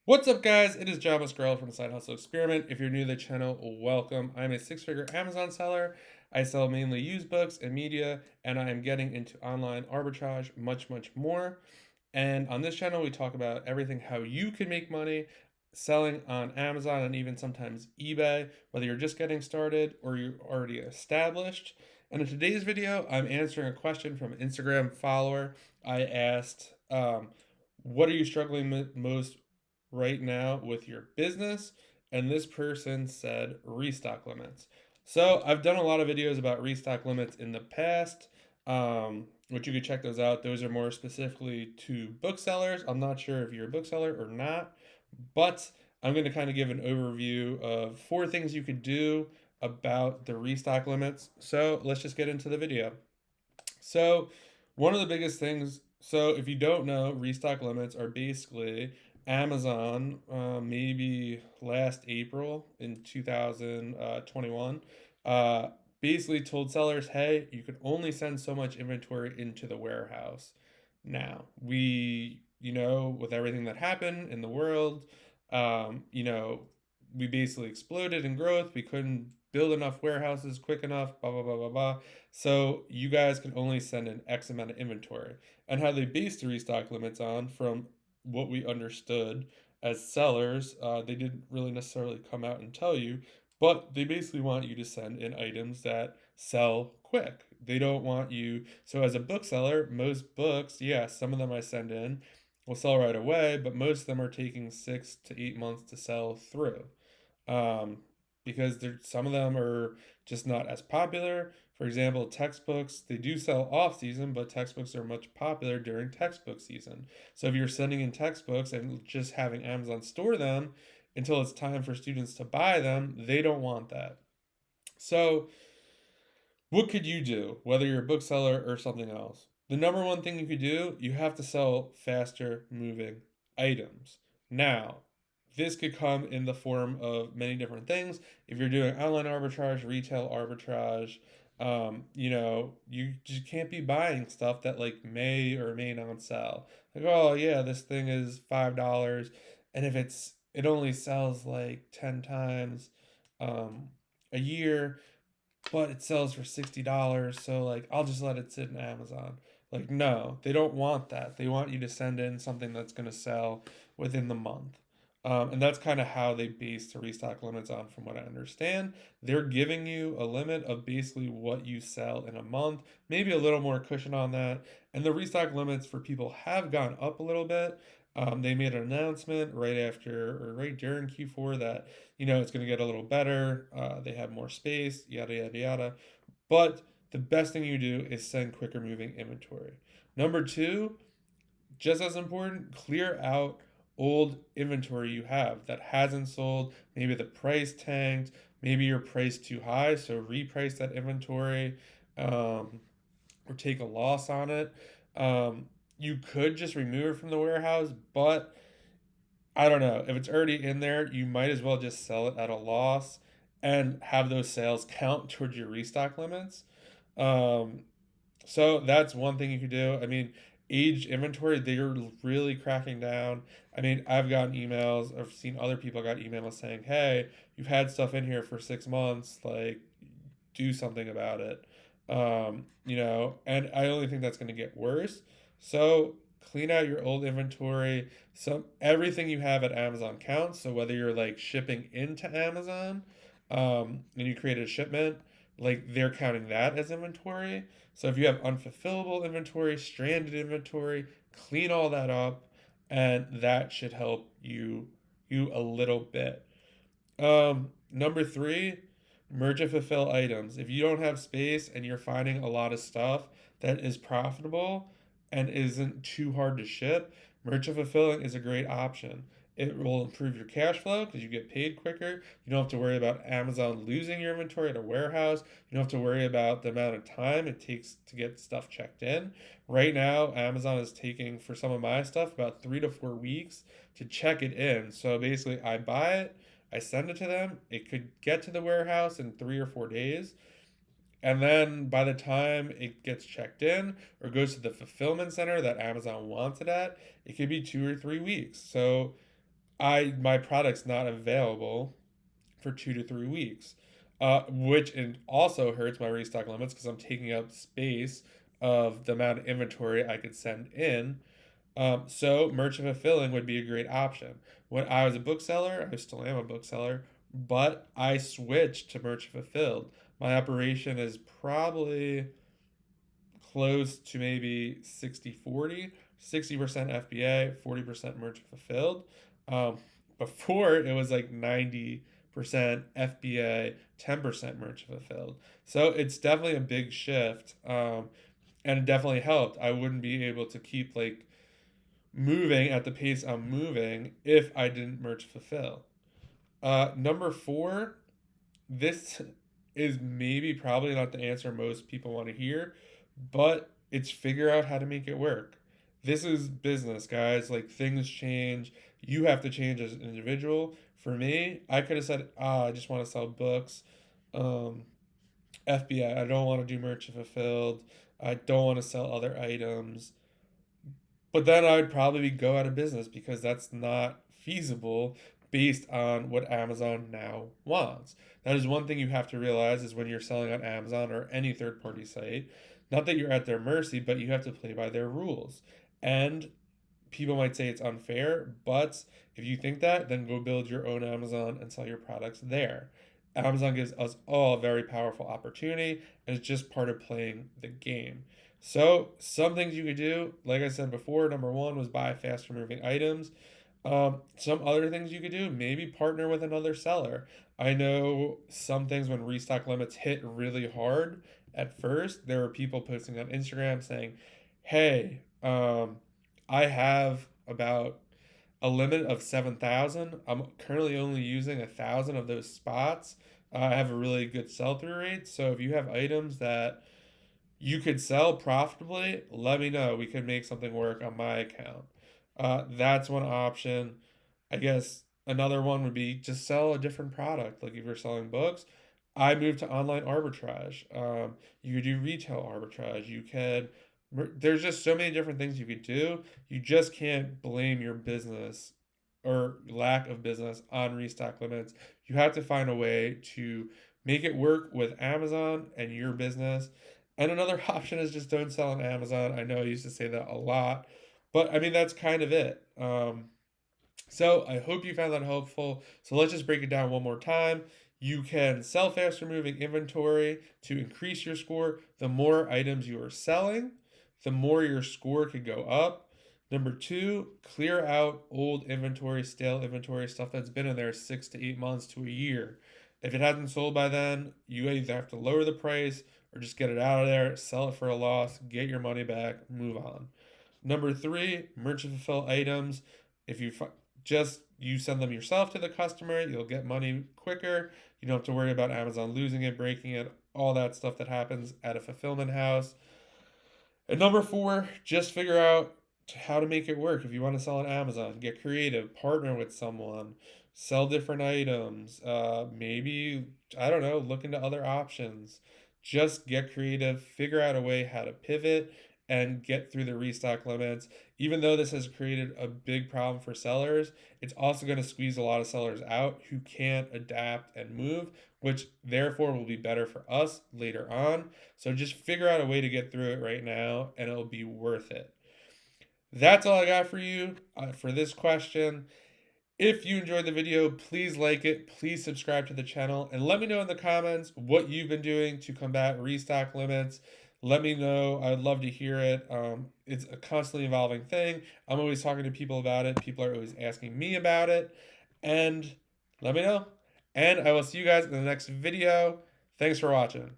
What's up, guys? It is John Muscarella from the Side Hustle Experiment. If you're new to the channel, welcome. I'm a six-figure Amazon seller. I sell mainly used books and media, and I am getting into online arbitrage, much more. And on this channel, we talk about everything how you can make money selling on Amazon and even sometimes eBay, whether you're just getting started or you're already established. And in today's video, I'm answering a question from an Instagram follower. I asked, what are you struggling with most right now with your business? And this person said restock limits. So I've done a lot of videos about restock limits in the past, which you could check those out. Those are more specifically to booksellers. I'm not sure if you're a bookseller or not, but I'm going to kind of give an overview of 4 things you could do about the restock limits. So let's just get into the video. So, one of the biggest things, so if you don't know, restock limits are basically Amazon, maybe last April in 2021, basically told sellers, hey, you can only send so much inventory into the warehouse. Now, with everything that happened in the world, um, you know, we basically exploded in growth. We couldn't build enough warehouses quick enough, blah, blah, blah, blah, blah. So you guys can only send an X amount of inventory. And how they base the restock limits on, from what we understood as sellers, they didn't really necessarily come out and tell you, but they basically want you to send in items that sell quick. They don't want you. So as a bookseller, most books, yeah, some of them I send in will sell right away, but most of them are taking 6 to 8 months to sell through, um, because some of them are just not as popular. For example, textbooks, they do sell off season, but textbooks are much popular during textbook season. So if you're sending in textbooks and just having Amazon store them until it's time for students to buy them, they don't want that. So what could you do, whether you're a bookseller or something else? The number one thing you could do, you have to sell faster moving items. Now, this could come in the form of many different things. If you're doing online arbitrage, retail arbitrage, you just can't be buying stuff that like may or may not sell. Like, oh yeah, this thing is $5, and if it only sells like 10 times a year, but it sells for $60, so like I'll just let it sit in Amazon. Like, no, they don't want that. They want you to send in something that's going to sell within the month. And that's kind of how they base the restock limits on, from what I understand. They're giving you a limit of basically what you sell in a month, maybe a little more cushion on that. And the restock limits for people have gone up a little bit. They made an announcement right after or right during Q4 that it's going to get a little better. They have more space, yada, yada, yada. But the best thing you do is send quicker moving inventory. Number two, just as important, clear out old inventory you have that hasn't sold. Maybe the price tanked, maybe your price too high, so reprice that inventory, or take a loss on it. You could just remove it from the warehouse, but I don't know. If it's already in there, you might as well just sell it at a loss and have those sales count towards your restock limits. Um, so that's one thing you could do. I mean, aged inventory, they're really cracking down. I mean, I've gotten emails, I've seen other people got emails saying, hey, you've had stuff in here for 6 months, like, do something about it. And I only think that's going to get worse. So clean out your old inventory. So everything you have at Amazon counts. So whether you're like shipping into Amazon, and you create a shipment, like they're counting that as inventory. So if you have unfulfillable inventory, stranded inventory, clean all that up, and that should help you a little bit. Number three, merge and fulfill items. If you don't have space and you're finding a lot of stuff that is profitable and isn't too hard to ship, merge and fulfilling is a great option. It will improve your cash flow because you get paid quicker. You don't have to worry about Amazon losing your inventory at a warehouse. You don't have to worry about the amount of time it takes to get stuff checked in. Right now, Amazon is taking, for some of my stuff, about 3 to 4 weeks to check it in. So basically, I buy it, I send it to them. It could get to the warehouse in 3 or 4 days. And then by the time it gets checked in or goes to the fulfillment center that Amazon wants it at, it could be 2 or 3 weeks. So my product's not available for 2 to 3 weeks, which it also hurts my restock limits because I'm taking up space of the amount of inventory I could send in. So merchant fulfilling would be a great option. When I was a bookseller, I still am a bookseller, but I switched to merchant fulfilled. My operation is probably close to maybe 60/40, 60% FBA, 40% merchant fulfilled. Um, Before it was like 90% FBA, 10% merchant fulfilled. So it's definitely a big shift. And it definitely helped. I wouldn't be able to keep like moving at the pace I'm moving if I didn't merchant fulfill. Number four, this is maybe probably not the answer most people want to hear, but it's figure out how to make it work. This is business, guys. Like things change. You have to change as an individual. For me, I could have said, I just want to sell books. Um, FBA, I don't want to do merchant fulfilled. I don't want to sell other items. But then I would probably go out of business because that's not feasible based on what Amazon now wants. That is one thing you have to realize is when you're selling on Amazon or any third party site, not that you're at their mercy, but you have to play by their rules. And people might say it's unfair, but if you think that, then go build your own Amazon and sell your products there. Amazon gives us all a very powerful opportunity, and it's just part of playing the game. So, some things you could do, like I said before, number one was buy faster moving items. Some other things you could do, maybe partner with another seller. I know some things when restock limits hit really hard at first, there were people posting on Instagram saying, hey, I have about a limit of 7,000. I'm currently only using 1,000 of those spots. I have a really good sell through rate. So if you have items that you could sell profitably, let me know. We could make something work on my account. That's one option. I guess another one would be just sell a different product. Like if you're selling books, I moved to online arbitrage. You could do retail arbitrage. There's just so many different things you could do. You just can't blame your business or lack of business on restock limits. You have to find a way to make it work with Amazon and your business. And another option is just don't sell on Amazon. I know I used to say that a lot, but I mean, that's kind of it. So I hope you found that helpful. So let's just break it down one more time. You can sell faster moving inventory to increase your score. The more items you are selling, the more your score could go up. Number two, clear out old inventory, stale inventory, stuff that's been in there 6 to 8 months to a year. If it hasn't sold by then, you either have to lower the price or just get it out of there, sell it for a loss, get your money back, move on. Number three, merchant fulfill items. If you send them yourself to the customer, you'll get money quicker. You don't have to worry about Amazon losing it, breaking it, all that stuff that happens at a fulfillment house. And number four, just figure out how to make it work. If you want to sell on Amazon, get creative, partner with someone, sell different items. Maybe, I don't know, look into other options. Just get creative, figure out a way how to pivot and get through the restock limits. Even though this has created a big problem for sellers, it's also going to squeeze a lot of sellers out who can't adapt and move, which therefore will be better for us later on. So just figure out a way to get through it right now and it'll be worth it. That's all I got for you for this question. If you enjoyed the video, please like it, please subscribe to the channel, and let me know in the comments what you've been doing to combat restock limits. Let me know. I'd love to hear it. It's a constantly evolving thing. I'm always talking to people about it. People are always asking me about it. And let me know. And I will see you guys in the next video. Thanks for watching.